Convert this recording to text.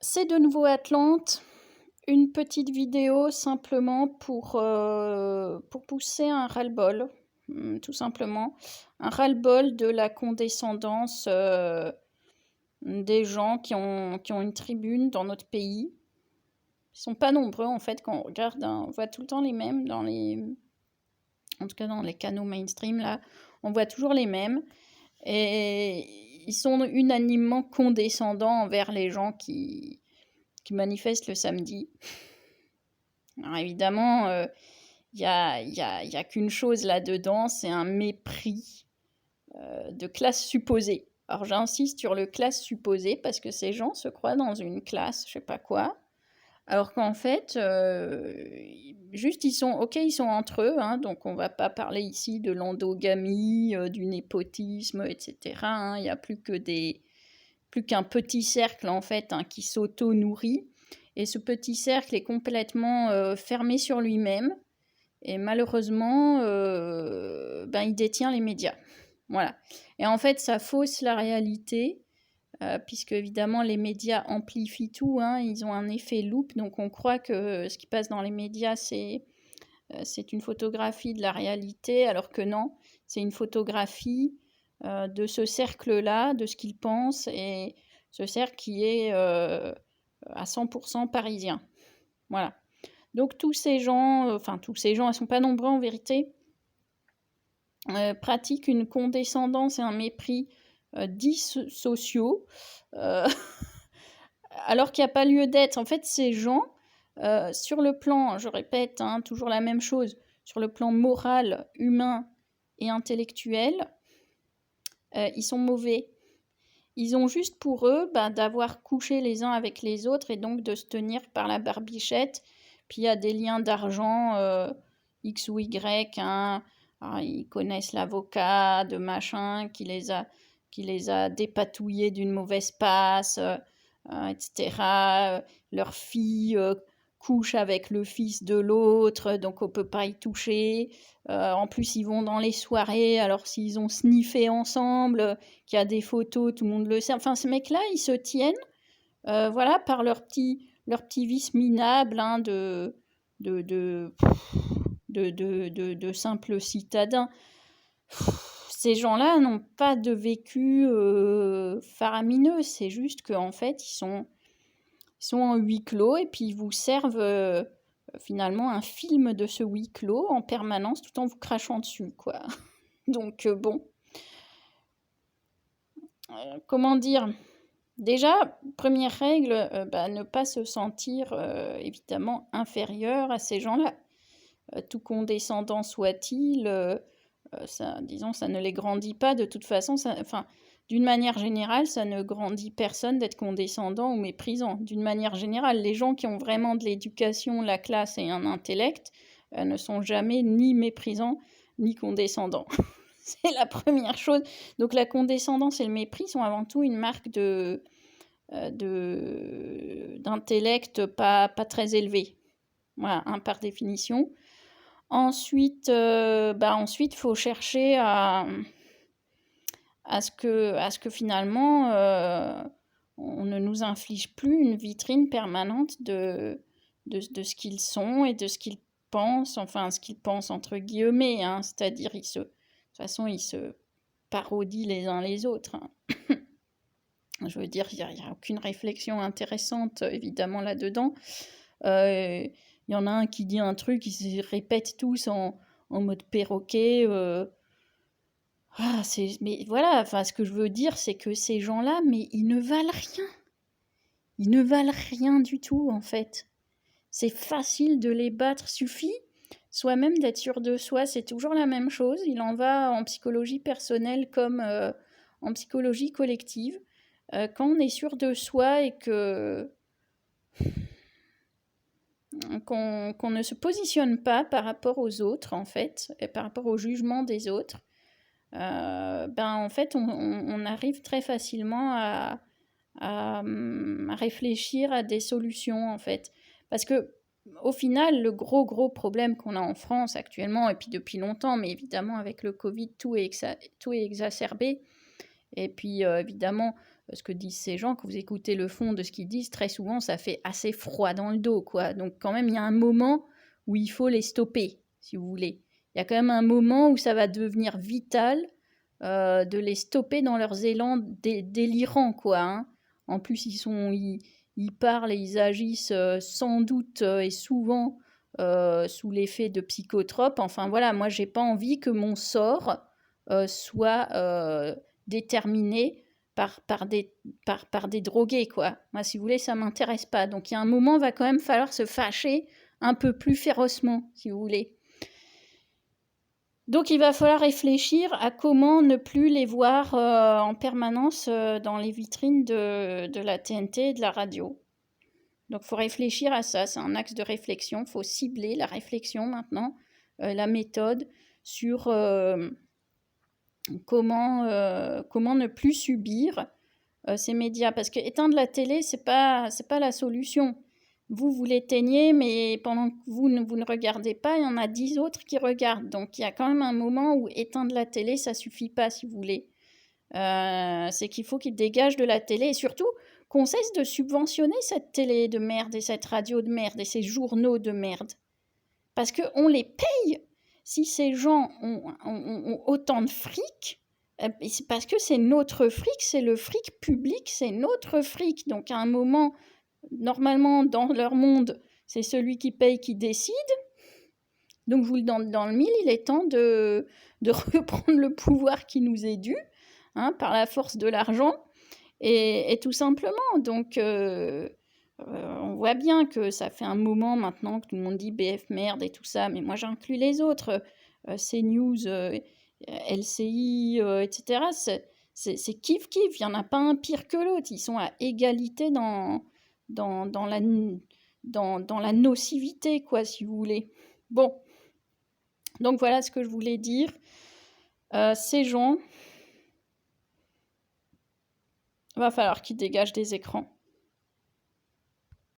C'est de nouveau Atlante, une petite vidéo simplement pour pousser un ras-le-bol, tout simplement. Un ras-le-bol de la condescendance des gens qui ont une tribune dans notre pays. Ils sont pas nombreux en fait quand on regarde, on voit tout le temps les mêmes en tout cas dans les canaux mainstream là, on voit toujours les mêmes. Et ils sont unanimement condescendants envers les gens qui manifestent le samedi. Alors évidemment, y a qu'une chose là-dedans, c'est un mépris de classe supposée. Alors j'insiste sur le classe supposée parce que ces gens se croient dans une classe, je sais pas quoi, alors qu'en fait, juste ils sont entre eux, hein, donc on va pas parler ici de l'endogamie, du népotisme, etc. Hein, il y a plus qu'un petit cercle en fait, hein, qui s'auto-nourrit. Et ce petit cercle est complètement fermé sur lui-même. Et malheureusement, il détient les médias. Voilà. Et en fait, ça fausse la réalité, puisque évidemment, les médias amplifient tout. Hein, ils ont un effet loupe. Donc, on croit que ce qui passe dans les médias, c'est une photographie de la réalité, alors que non, c'est une photographie de ce cercle-là, de ce qu'ils pensent, et ce cercle qui est à 100% parisien. Voilà. Donc tous ces gens, ils sont pas nombreux en vérité, pratiquent une condescendance et un mépris dits sociaux, euh, alors qu'il n'y a pas lieu d'être. En fait, ces gens, sur le plan, je répète, hein, toujours la même chose, sur le plan moral, humain et intellectuel, ils sont mauvais. Ils ont juste pour eux d'avoir couché les uns avec les autres et donc de se tenir par la barbichette. Puis il y a des liens d'argent X ou Y. Hein. Alors, ils connaissent l'avocat de machin qui les a dépatouillés d'une mauvaise passe, etc. Leur fille couche avec le fils de l'autre, donc on peut pas y toucher. En plus, ils vont dans les soirées, alors s'ils ont sniffé ensemble, qu'il y a des photos, tout le monde le sait. Enfin, ces mecs-là, ils se tiennent, voilà, par leur petit vice minable, hein, de simples citadins. Ces gens-là n'ont pas de vécu faramineux, c'est juste qu'en fait, ils sont en huis clos et puis ils vous servent finalement un film de ce huis clos en permanence tout en vous crachant dessus, quoi. Donc bon, comment dire? Déjà, première règle, ne pas se sentir évidemment inférieur à ces gens-là. Tout condescendant soit-il, ça, disons, ça ne les grandit pas de toute façon. D'une manière générale, ça ne grandit personne d'être condescendant ou méprisant. D'une manière générale, les gens qui ont vraiment de l'éducation, la classe et un intellect ne sont jamais ni méprisants ni condescendants. C'est la première chose. Donc la condescendance et le mépris sont avant tout une marque d'intellect pas très élevé. Voilà, hein, par définition. Ensuite, faut chercher à ce que finalement, on ne nous inflige plus une vitrine permanente de ce qu'ils sont et de ce qu'ils pensent, enfin, ce qu'ils pensent entre guillemets, hein, c'est-à-dire, de toute façon, ils se parodient les uns les autres. Hein. Je veux dire, il n'y a aucune réflexion intéressante, évidemment, là-dedans. Il y en a un qui dit un truc, ils se répètent tous en mode perroquet. Mais voilà, enfin, ce que je veux dire, c'est que ces gens-là, mais ils ne valent rien. Ils ne valent rien du tout, en fait. C'est facile de les battre, suffit soi-même d'être sûr de soi, c'est toujours la même chose. Il en va en psychologie personnelle comme en psychologie collective. Quand on est sûr de soi et qu'on ne se positionne pas par rapport aux autres, en fait, et par rapport au jugement des autres, en fait, on arrive très facilement à réfléchir à des solutions, en fait. Parce que, au final, le gros problème qu'on a en France actuellement, et puis depuis longtemps, mais évidemment avec le Covid, tout est exacerbé. Et puis, évidemment, ce que disent ces gens, quand vous écoutez le fond de ce qu'ils disent, très souvent, ça fait assez froid dans le dos, quoi. Donc, quand même, il y a un moment où il faut les stopper, si vous voulez. Il y a quand même un moment où ça va devenir vital de les stopper dans leurs élans délirants, quoi. Hein. En plus, ils parlent et ils agissent sans doute et souvent sous l'effet de psychotropes. Enfin, voilà, moi, j'ai pas envie que mon sort soit déterminé par des drogués, quoi. Moi, si vous voulez, ça m'intéresse pas. Donc, il y a un moment, il va quand même falloir se fâcher un peu plus férocement, si vous voulez. Donc, il va falloir réfléchir à comment ne plus les voir en permanence dans les vitrines de la TNT et de la radio. Donc, il faut réfléchir à ça. C'est un axe de réflexion. Il faut cibler la réflexion maintenant, la méthode sur comment ne plus subir ces médias. Parce que éteindre la télé, c'est pas la solution. Vous l'éteignez, mais pendant que vous ne regardez pas, il y en a 10 autres qui regardent. Donc, il y a quand même un moment où éteindre la télé, ça suffit pas, si vous voulez. C'est qu'il faut qu'ils dégagent de la télé. Et surtout, qu'on cesse de subventionner cette télé de merde et cette radio de merde et ces journaux de merde. Parce qu'on les paye. Si ces gens ont autant de fric, c'est parce que c'est notre fric, c'est le fric public, c'est notre fric. Donc, à un moment... Normalement, dans leur monde, c'est celui qui paye qui décide. Donc, je vous le donne dans le mille, il est temps de reprendre le pouvoir qui nous est dû, hein, par la force de l'argent, et tout simplement. Donc, on voit bien que ça fait un moment maintenant que tout le monde dit BF merde et tout ça, mais moi j'inclus les autres, CNews, LCI, etc. C'est kiff-kiff, il n'y en a pas un pire que l'autre, ils sont à égalité dans la nocivité, quoi, si vous voulez. Bon, donc voilà ce que je voulais dire. Ces gens, va falloir qu'ils dégagent des écrans.